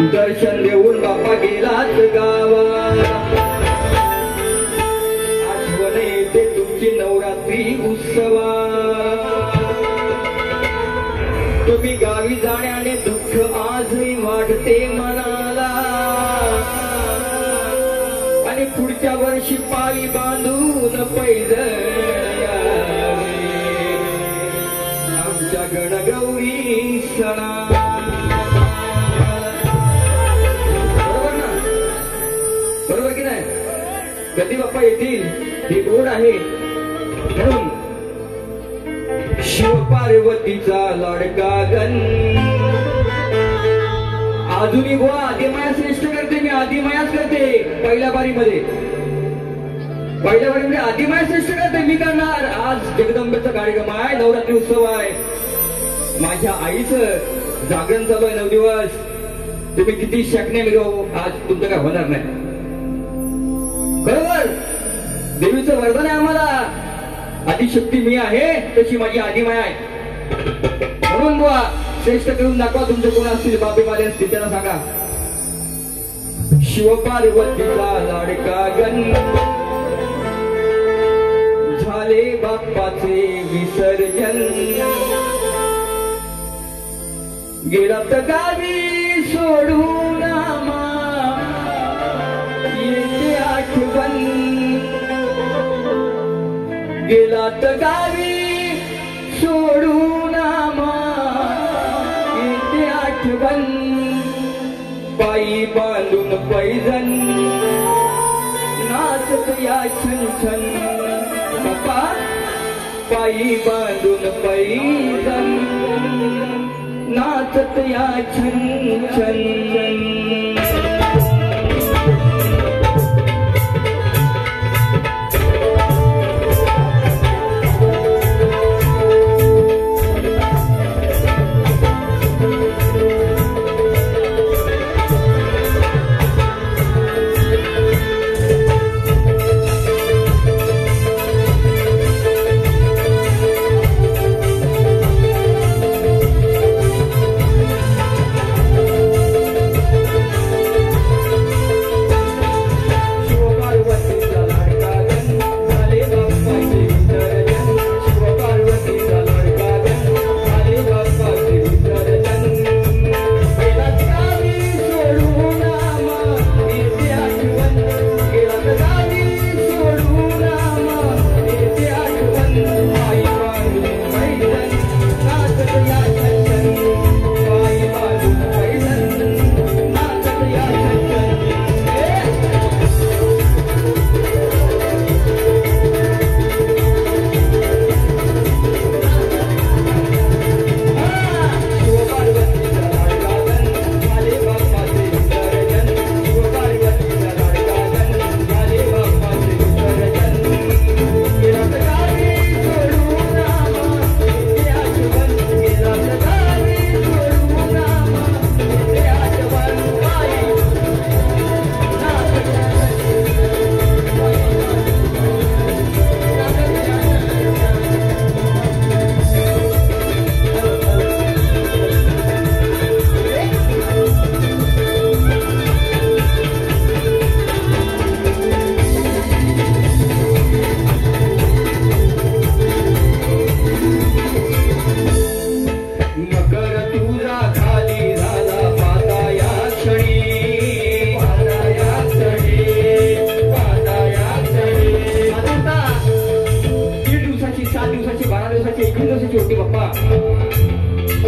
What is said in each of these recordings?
दर्शन देऊन बाप्पा गेलात गावा आठवण येते तुमची नवरात्री उत्सवा तुम्ही गावी जाण्याने दुःख आजही वाटते मनाला आणि पुढच्या वर्षी पायी बांधून पैदल आमच्या गणगौरी सणा बरोबर की नाही कधी बाप्पा येतील ही गोड आहे म्हणून शिव पार्वतीचा लाडका गण अजूनही गोळा आदिमाया श्रेष्ठ करते मी आदिमायाच करते पहिल्या बारीमध्ये आदिमाया श्रेष्ठ करते मी करणार आज जगदंबेचा कार्यक्रम आहे नवरात्री उत्सव आहे माझ्या आईचं जागरण चालू आहे 9 दिवस तुम्ही किती शकणे मिळो आज तुमचं काय होणार नाही बरोबर देवीचं वरदान आहे आम्हाला आदिशक्ती मी आहे तशी माझी आदिमाया आहे म्हणून बुवा श्रेष्ठ करून दाखवा तुमचे कोण असतील बाबी माले असतील त्यांना सांगा शिवपार्वतीचा लाडका गण झाले बाप्पाचे विसर्जन गेलात गावी सोडून येते आठवण गेलात गावी सोडून येते आठवण पायी बांधून पैजण नाचत या छन छन बाप्पा पायी बांधून पैजण नाचत या छन छन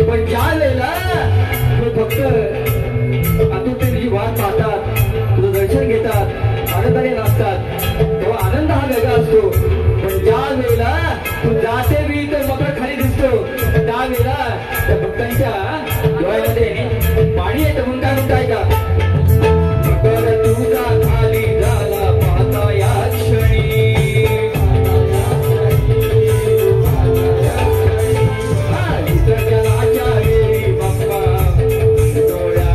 पण ज्या वेळेला फक्त आतुरतेची वाट पाहतात तुझं दर्शन घेतात आनंदाने नाचतात तेव्हा आनंद हा वेगळा असतो पण ज्या वेळेला तू जाते बी तर मकर खाली दिसतो त्यावेळेला त्या भक्तांच्या डोळ्यामध्ये पाणी येतं म्हणून काय म्हणताय का मकर तुझा खाली झाला पाहता या क्षणी विसर्जनाच्या वेळी बाप्पा डोळ्या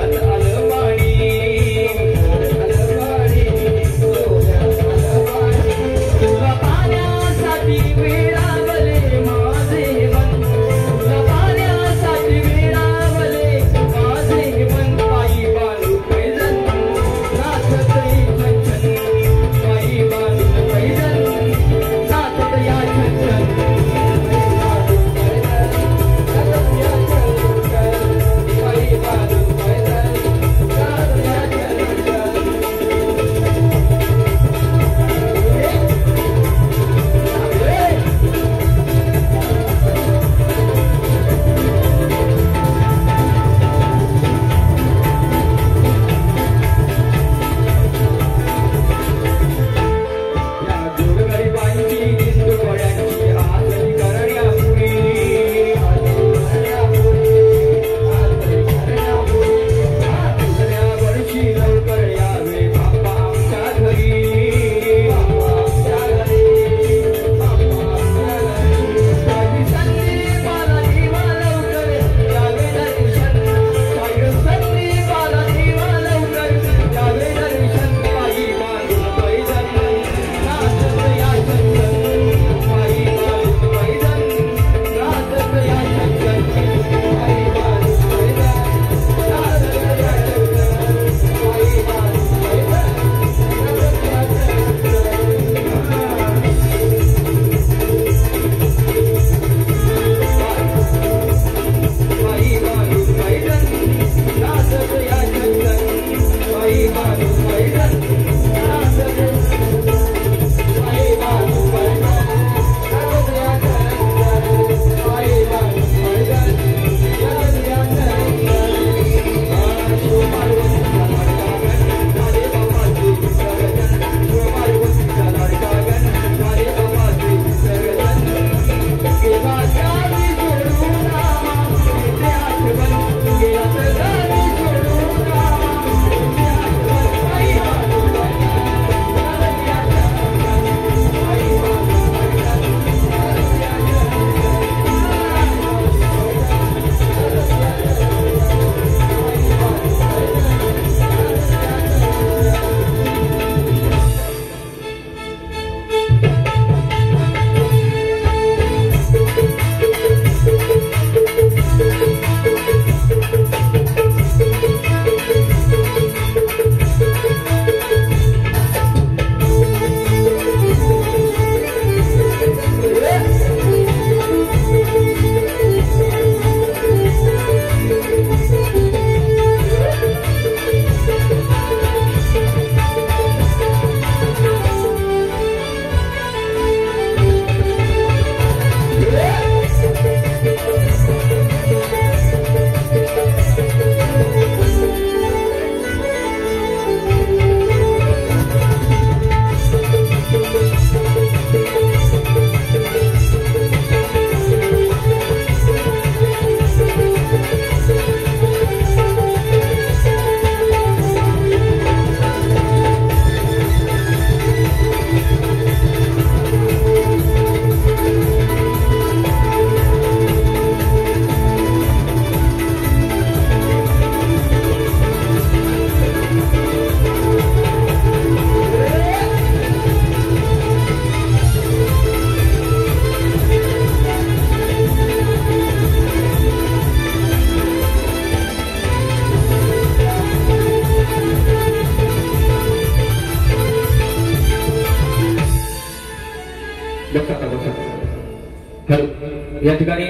या ठिकाणी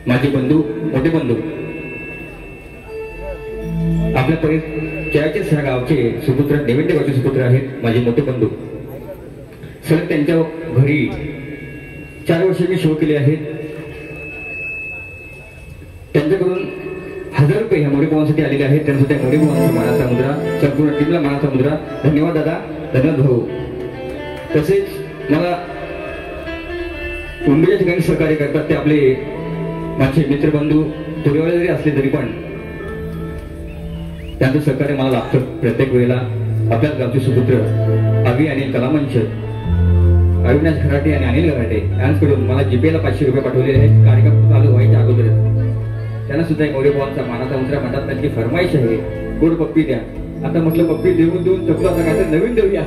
माझे बंधू, मोठे बंधू, आपल्या परिचयाचे ह्या गावचे सुपुत्र, नेवेंद्र गावचे सुपुत्र आहेत माझे मोठे बंधू. सर त्यांच्या घरी 4 वर्षे मी शो केले आहेत. त्यांच्याकडून 1000 रुपये ह्या मोरेपवांसाठी आलेले आहेत. त्यांसाठी मोरेपवांचा मानाचा मुद्रा, संपूर्ण टीमला मानाचा मुद्रा. धन्यवाद दादा, धन्यवाद भाऊ. तसेच मला मुंबईच्या ठिकाणी सहकार्य करतात ते आपले माझे मित्रबंधू थोडेवेळे जरी असले तरी पण त्यांचं सहकार्य मला लागतं प्रत्येक वेळेला. आपल्याच गावचे सुपुत्र अभि आणि कलामंच अविनाश खराटे आणि अनिल खराटे यांच्याकडून मला जीपेला 500 रुपये पाठवलेले आहेत. कार्यक्रम चालू व्हायच्या अगोदर त्यांना सुद्धा मोरेपवांचा मानाचा मुद्रा म्हणतात. त्यांची फरमाईश आहे, गोड पप्पी द्या. आता म्हटलं पप्पी देऊन देऊन चपला आता काहीतरी नवीन देऊया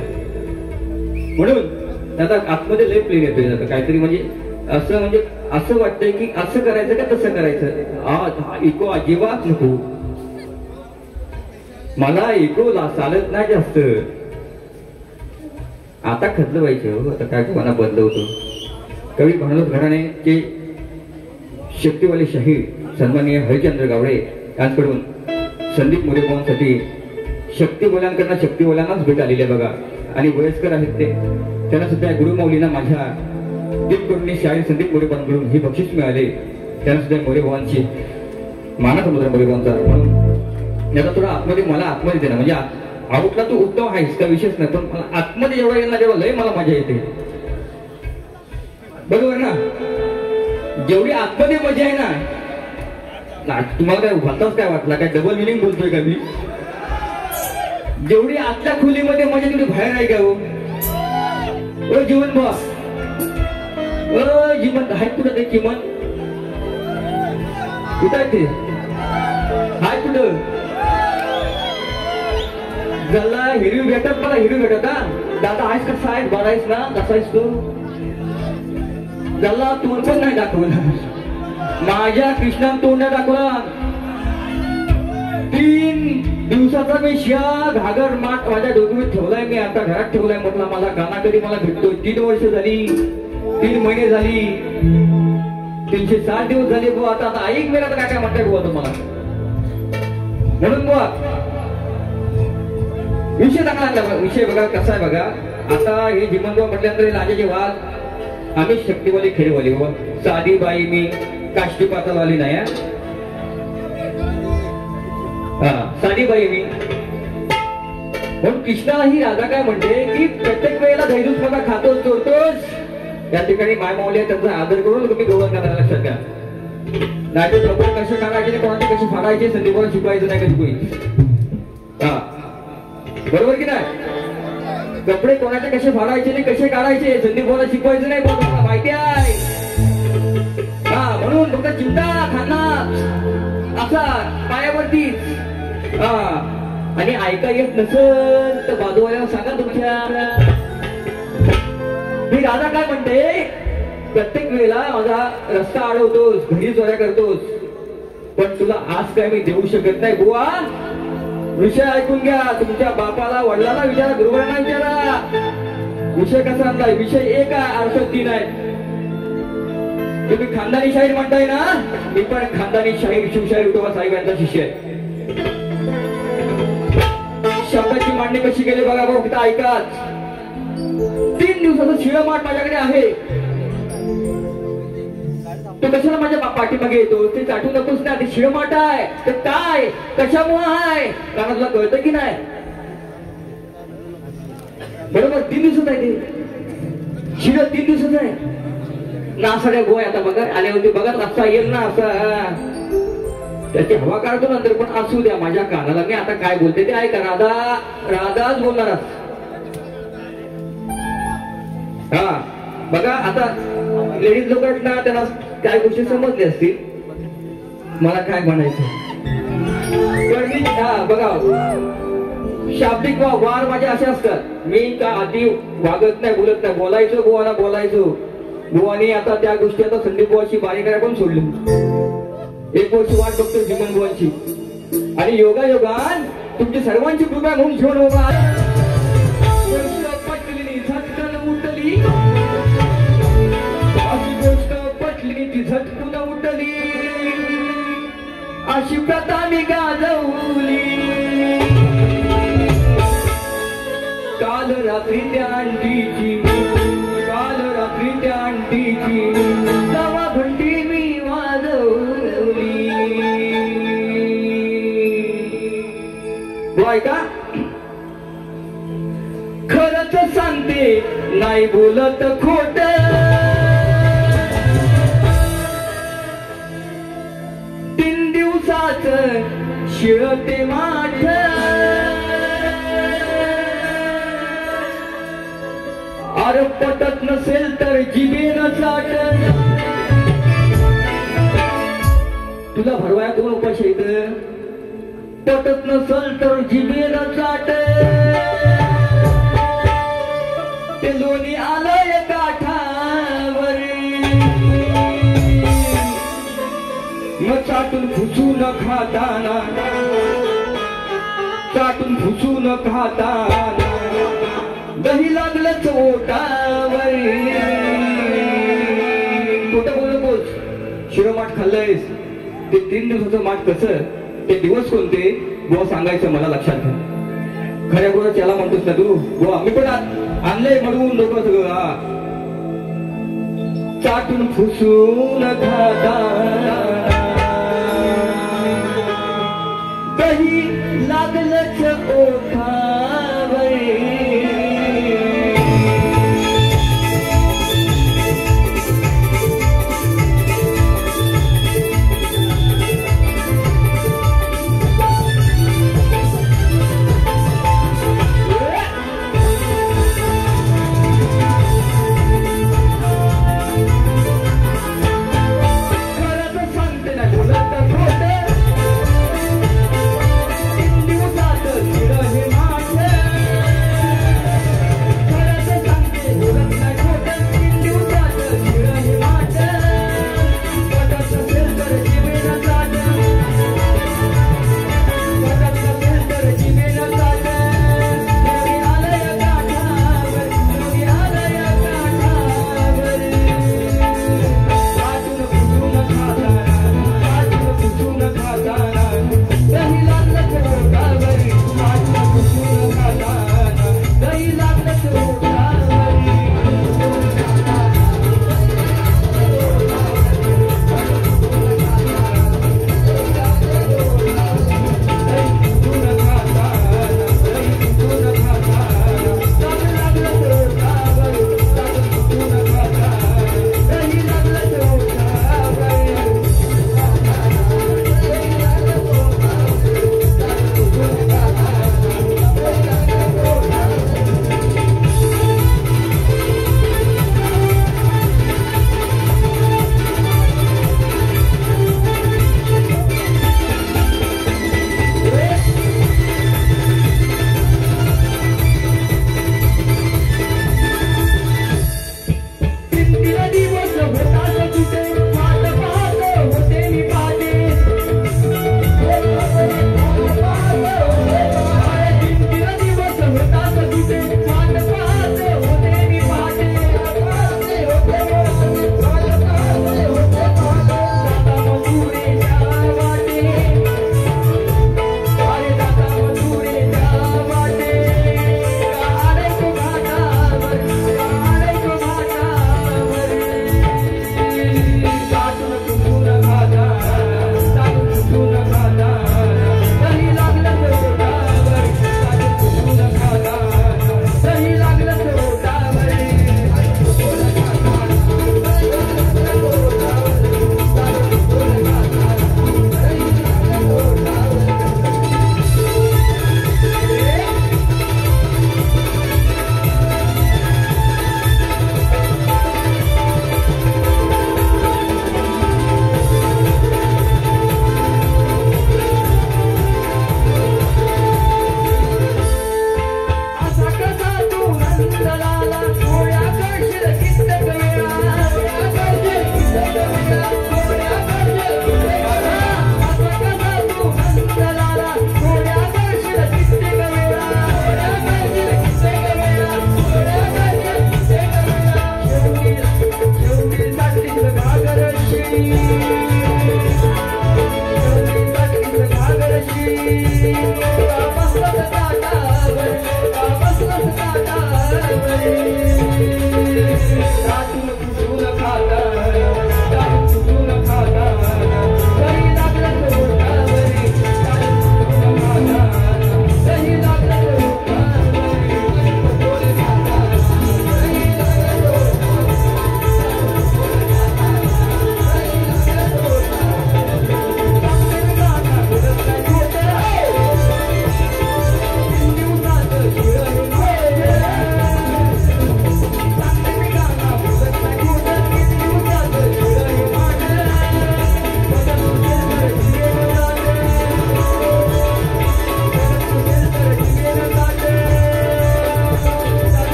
म्हणून आता आतमध्ये लय प्लेन येतोय. आता काहीतरी म्हणजे असं वाटतंय की असं करायचं का तसं करायचं. इको अजिबात नको मला, इको चालत नाही जास्त. आता खतलं व्हायचं. आता काय मना बंद होतो. कवी भानोद घराण्याचे शक्तीवाले शाहीर सन्माननीय हरिचंद्र गावडे यांच्याकडून संदीप मोरेपवांसाठी शक्तीवाल्यांकडनं शक्तीवाल्यांनाच भेट आलेली आहे बघा. आणि वयस्कर आहेत ते, त्यांना सुद्धा गुरुमौलींना माझ्या दीपकरुणी शाहीर संदीप मोरेपवांकडून हे बक्षीस मिळाले. त्यांना सुद्धा मोरेपवांची मानाचा मुद्रा मोरेपवांचा. म्हणून याचा थोडा आतमध्ये मला आतमध्ये देणं म्हणजे आउटला तू उत्तम आहेस का विशेष नाही, पण मला आतमध्ये जेवढा येईल ना तेवढा लय मला मजा येते. बरोबर ना. जेवढी आतमध्ये मजा आहे ना, तुम्हाला काय भलताच काय वाटला, काय डबल मिनिंग बोलतोय का मी. जेवढी आतल्या खोलीमध्ये मजा तेवढी बाहेर आहे का हो जीवन बा. जीवन हाय कुठं ते किमान कुठं आहे ते हाय कुठं गल्ला हिरवी भेटत. मला हिरवी भेटत हा दादा आहेस कसा आहेस, बरा आहेस ना, कसा आहेस तू. गल्ला तोंड पण नाही दाखवला माझ्या कृष्णान, तोंड नाही दाखवला. 3 दिवसाचा मी शिया घागर माठ माझ्या डोक्यावर ठेवलाय. मी आता घरात ठेवलाय. म्हटलं माझा गाणा कधी मला भेटतो. 3 वर्ष झाली, 3 महिने झाली, 360 दिवस झाले बुवा. आता ऐक मेरा तर काय म्हणताय बुवा तुम्हाला. म्हणून बुवा विषय चांगला विषय बघा कसा आहे बघा. आता हे जीवनभाऊ म्हटल्यानंतर लाजेचे वाद आम्ही शक्तीवाली खेळवाली बुवा. साधी बाई मी काष्टी पातळवाली नाही. साधी बाई मी. म्हणून कृष्णाला ही राधा काय म्हणते की प्रत्येक वेळेला धैर्यच मला खातोच चोरतोस. या ठिकाणी माय माऊली त्यांचा आदर करून तुम्ही गौरव करायला लक्षात घ्या. नाही तर कपडे कसे काढायचे, कोणाचे कसे फाडायचे, संदीपाला शिकवायचं नाही कधी कोणी. बरोबर की नाही. कपडे कोणाचे कसे फाडायचे नाही, कसे काढायचे, संदीपाला शिकवायचं नाही, मला माहिती आहे. म्हणून फक्त चिंता खाना असा पायावरतीच. आणि ऐका येत नसेल तर बाजूवाल्याला सांगा तुमच्या. मी राधा काय म्हणते, प्रत्येक वेळेला माझा रस्ता अडवतोस, घरी चोऱ्या करतोस, पण तुला आज काय मी देऊ शकत नाही बुवा. विषय ऐकून घ्या. तुमच्या बापाला, वडिलांना विचारा, गुरुवारांना विचारा. विषय कसा आणला. विषय एक आहे, अर्थ 3 आहे. तुम्ही खानदानी शाहीर म्हणताय ना, मी पण खानदानी शाहीर शिवशाहीर विठोबा साहेब यांचा शिष्य आहे. शब्दाची मांडणी कशी केली बघा भाऊ, तिथं ऐकाच. 3 दिवसाचं शिळमाट माझ्याकडे आहे. तो कशाला माझ्या पाठीमागे येतो ते चाटू नकोस ना. ते शिळमाट आहे. ते काय कशामुळे आहे कारण तुला कळतं की नाही. बरोबर 3 दिवसात आहे ते शिळ. 3 दिवसाच आहे. नासाड्या गोय आता बघा आल्यावरती बघा रस्ता येईल ना असा. त्याची हवा काढतो नंतर, पण असू द्या माझ्या कानाला. मी आता काय बोलते ते ऐका. राधाच बोलणार. बघा आता लेडीज लोकांना त्यांना काय गोष्टी समजल्या असतील. मला काय म्हणायचं बघा, शाब्दिक वार माझे असे असतात. मी का आधी वागत नाही, बोलत नाही. बोलायचो बुवाला बोलायचो. बुवानी आता त्या गोष्टी आता संदीप बुवाची बारीकाय पण सोडली. 1 वर्ष वाट बघतो जीवन बुवांची. आणि योगा योगान तुमची सर्वांची कृपा म्हणून घेऊन बाबा गोष्ट पटली. अशी प्रथा मी गाजवली काल रात्री त्या अंडीची तवा घंटी मी वाजवली बोय का खरंच सांगते नाही बोलत खोट शिळते माठ अरे पटत नसेल तर जिभेनं चाट तुला भरवाया 2 उपाशी आहेत पटत नसेल तर जिभेनं चाट ते लोणी आलंय काठावर मग चाटून फुसून खाताना दही लागलंच ओटावर कुठं बोलतोस शिरोमाठ खाल्लंयस ते 3 दिवसाचं माठ कसं ते दिवस कोणते बुवा सांगायचं मला लक्षात घ्या खऱ्या गुरु त्याला म्हणतोस ना तू बुवा मी पण आणलंय म्हणून लोक सगळं चाटून फुसून खाताना दही लागलंच ओठावर हे माठ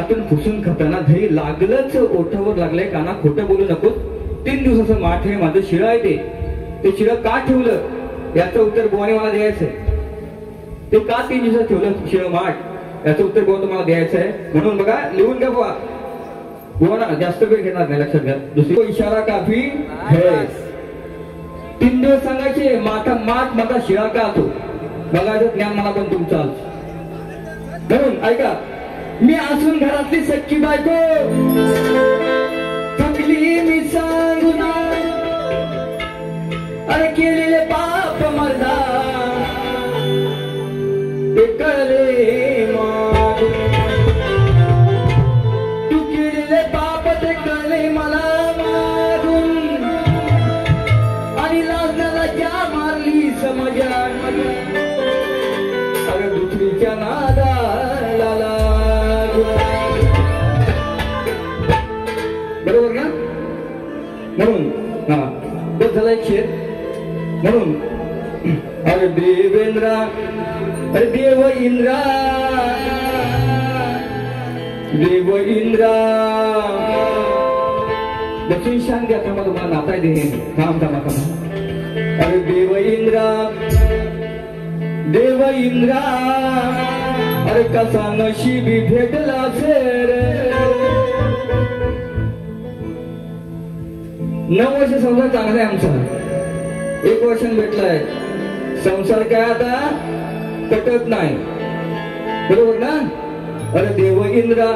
कानातून फुसून खाताना दही लागलंच ओठावर लागलंय, काना खोटं बोलू नको. 3 दिवसाचं माठ हे माझं शिळं आहे. ते शिळं का ठेवलं याचं उत्तर बुवाने मला द्यायचंय. ते का 3 दिवसात ठेवलं शिळं माठ याचं उत्तर बुवा तुम्हाला द्यायचं आहे. म्हणून बघा, लिहून घ्या बुवा. बुवा ना जास्त वेळ घेणार नाही, लक्षात घ्या. दुसरी इशारा काफी है. 3 दिवस सांगायचे माठ माझा शिळा का तो बघायचं ज्ञान मला पण तुमचं. म्हणून ऐका, मी असून घरातली सख्खी बायको थकली मी सांगून, अरे केलेले पाप मर्दा ते कळले मागून. तू केलेले पाप ते कळले मला मागून, आणि लाजण्याला ज्या मारली समाजात, अरे दुसरीच्या नादाला लागून. बरोबर ना? म्हणून हा बस झाला एक शेर. म्हणून अरे देवेंद्रा, अरे देव इंद्रा, देव इंद्रा दक्षिण शांती. आता मला तुम्हाला नाताय दे. थांबा. अरे देव इंद्रा, देव इंद्रा, अरे कसा नशिबी भेटला शेर. 9 वर्ष संसार चांगला आहे आमचा. 1 वर्षाने भेटलाय संसार, काय आता कटत नाही. बरोबर ना? अरे देव इंद्रा,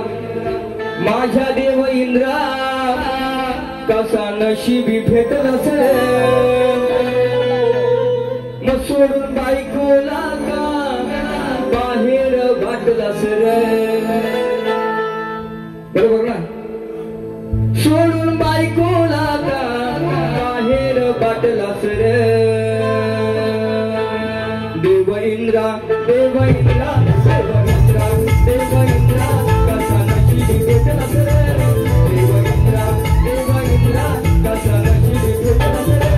माझ्या देव इंद्रा, कसा नशिबी भेटला शेर. मग सोडून बायकोला का बाहेर वाटला सर. बरोबर ना? सोडून बायकोला का बाहेर वाटला सर. देव इंद्रा, देव इंद्रा, देव इंद्रा, देव इंद्रा, कसा नशिबी भेटला सर. देव इंद्रा, देव इंद्रा, कसा नशिबी भेटला सर.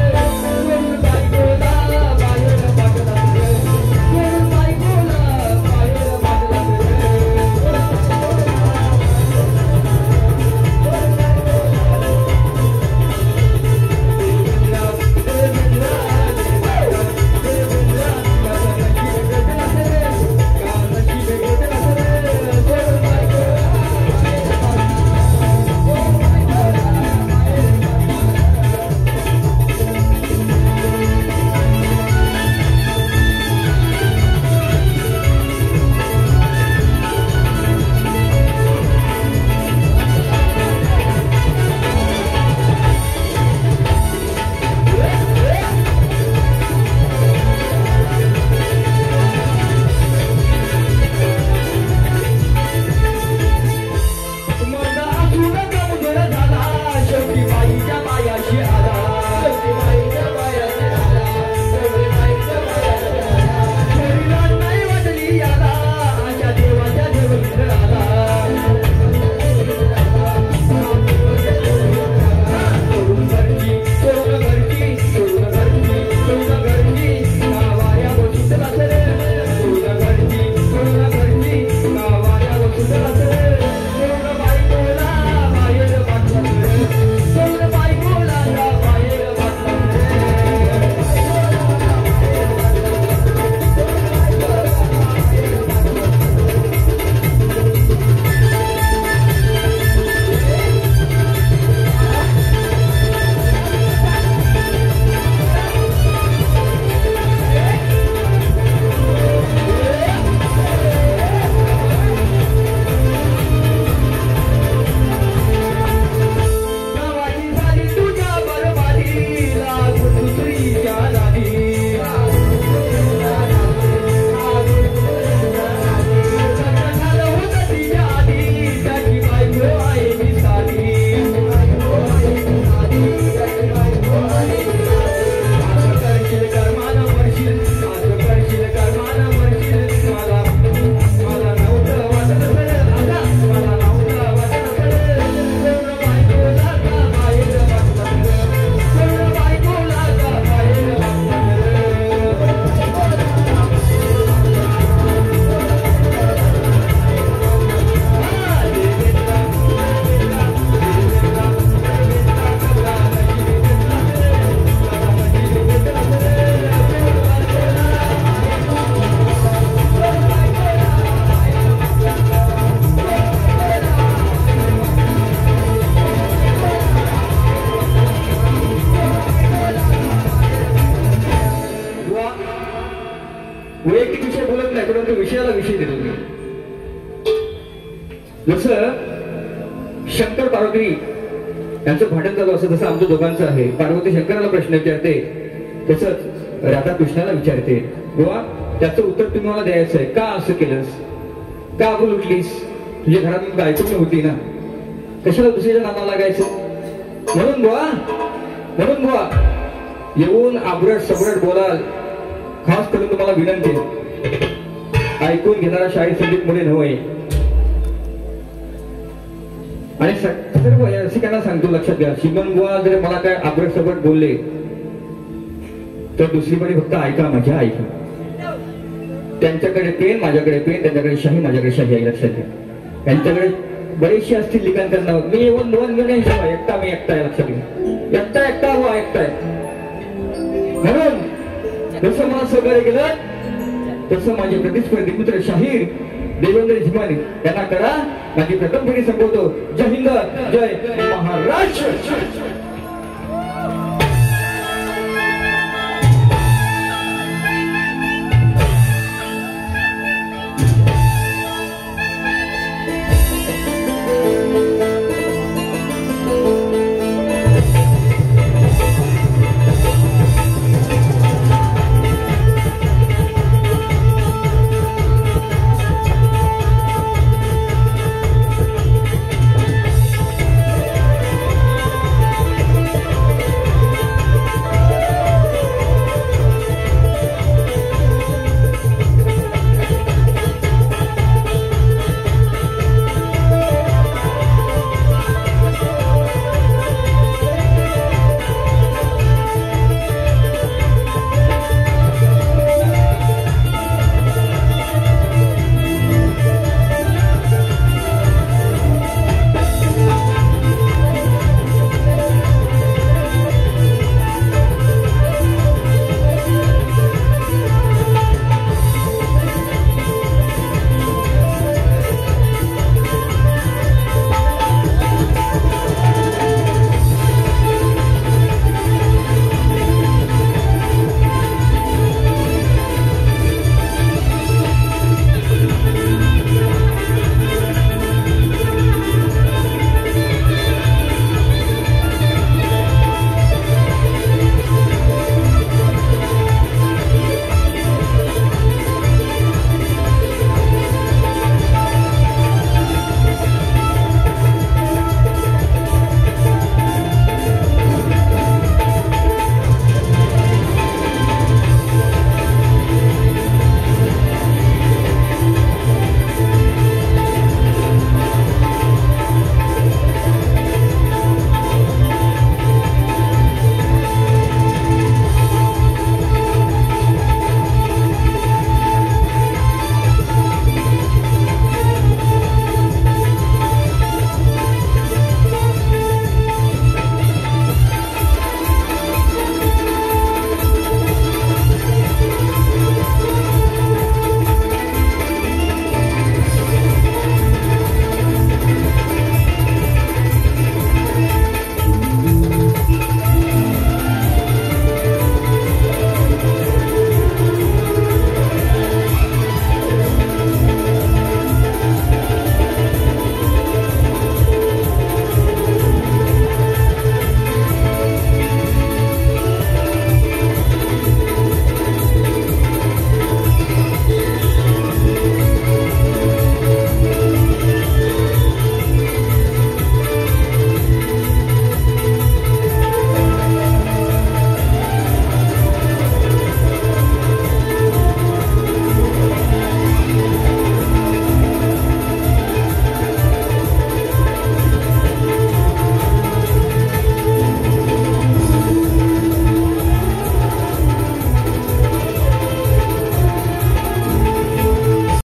शंकर पार्वती यांचं भांडण चालू असं जसं आमच्या दोघांचं आहे. पार्वती शंकराला प्रश्न विचारते तसंच राधा कृष्णाला विचारते. बुवा त्याचं उत्तर तुम्ही मला द्यायचं आहे. का असं केलंस, का आपण लुटलीस, तुझ्या घरात गायत्री होती ना, कशाला दुसऱ्याच्या नावाला लागायचं. म्हणून बुवा येऊन आबरट सबरट बोलाल. खास करून तुम्हाला विनंती ऐकून घेणारा शाहीर संगीत मुले नव्हे. आणि सर्व रसिकांना सांगतो लक्षात घ्या, श्रीमंत बुवा जर मला काय आबरट सबरट बोलले तर दुसरीकडे फक्त ऐका, मजा ऐका. त्यांच्याकडे पेन माझ्याकडे पेन, त्यांच्याकडे शाही माझ्याकडे शाही आहे. लक्षात घ्या, त्यांच्याकडे बरेचसे असतील लिखाण करणार. मी एकटा आहे. लक्षात घ्या, एकटा हो ऐकताय. म्हणून जसं मला सहकार्य केलं तसं माझे प्रतिस्पर्धी मित्र शाहीर देवेंद्र झिमानी यांना करा. माझी प्रथम पिढी संपवतो. जय हिंद, जय महाराष्ट्र.